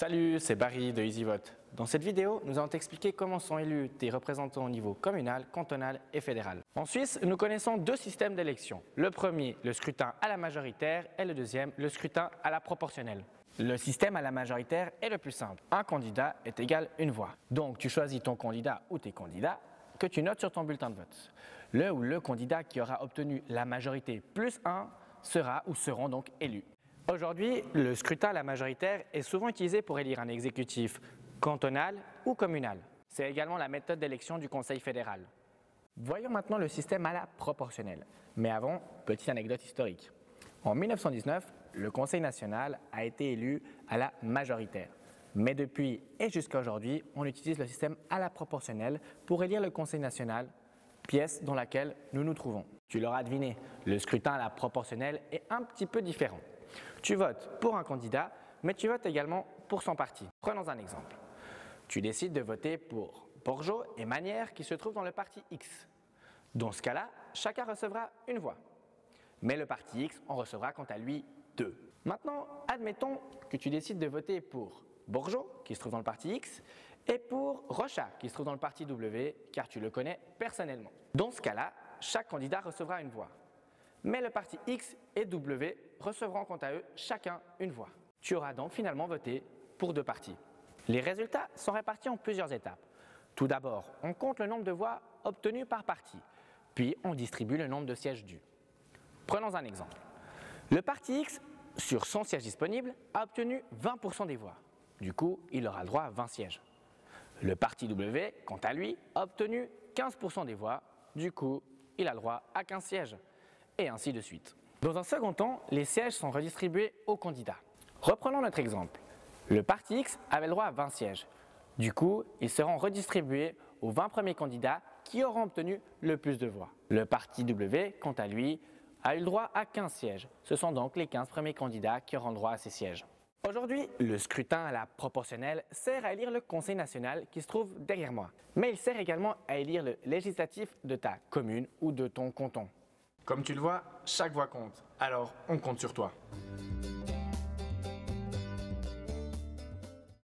Salut, c'est Barry de EasyVote. Dans cette vidéo, nous allons t'expliquer comment sont élus tes représentants au niveau communal, cantonal et fédéral. En Suisse, nous connaissons deux systèmes d'élection. Le premier, le scrutin à la majoritaire et le deuxième, le scrutin à la proportionnelle. Le système à la majoritaire est le plus simple. Un candidat est égal une voix. Donc, tu choisis ton candidat ou tes candidats que tu notes sur ton bulletin de vote. Le candidat qui aura obtenu la majorité plus 1 sera ou seront donc élus. Aujourd'hui, le scrutin à la majoritaire est souvent utilisé pour élire un exécutif cantonal ou communal. C'est également la méthode d'élection du Conseil fédéral. Voyons maintenant le système à la proportionnelle. Mais avant, petite anecdote historique. En 1919, le Conseil national a été élu à la majoritaire. Mais depuis et jusqu'à aujourd'hui, on utilise le système à la proportionnelle pour élire le Conseil national, pièce dans laquelle nous nous trouvons. Tu l'auras deviné, le scrutin à la proportionnelle est un petit peu différent. Tu votes pour un candidat, mais tu votes également pour son parti. Prenons un exemple. Tu décides de voter pour Borjo et Manière qui se trouvent dans le parti X. Dans ce cas-là, chacun recevra une voix. Mais le parti X en recevra quant à lui 2. Maintenant, admettons que tu décides de voter pour Borjo, qui se trouve dans le parti X, et pour Rocha, qui se trouve dans le parti W, car tu le connais personnellement. Dans ce cas-là, chaque candidat recevra une voix. Mais le parti X et W recevront quant à eux chacun une voix. Tu auras donc finalement voté pour deux partis. Les résultats sont répartis en plusieurs étapes. Tout d'abord, on compte le nombre de voix obtenues par parti, puis on distribue le nombre de sièges dus. Prenons un exemple. Le parti X, sur 100 sièges disponibles, a obtenu 20% des voix. Du coup, il aura le droit à 20 sièges. Le parti W, quant à lui, a obtenu 15% des voix. Du coup, il a le droit à 15 sièges. Et ainsi de suite. Dans un second temps, les sièges sont redistribués aux candidats. Reprenons notre exemple. Le parti X avait le droit à 20 sièges. Du coup, ils seront redistribués aux 20 premiers candidats qui auront obtenu le plus de voix. Le parti W, quant à lui, a eu le droit à 15 sièges. Ce sont donc les 15 premiers candidats qui auront le droit à ces sièges. Aujourd'hui, le scrutin à la proportionnelle sert à élire le Conseil national qui se trouve derrière moi. Mais il sert également à élire le législatif de ta commune ou de ton canton. Comme tu le vois, chaque voix compte. Alors, on compte sur toi.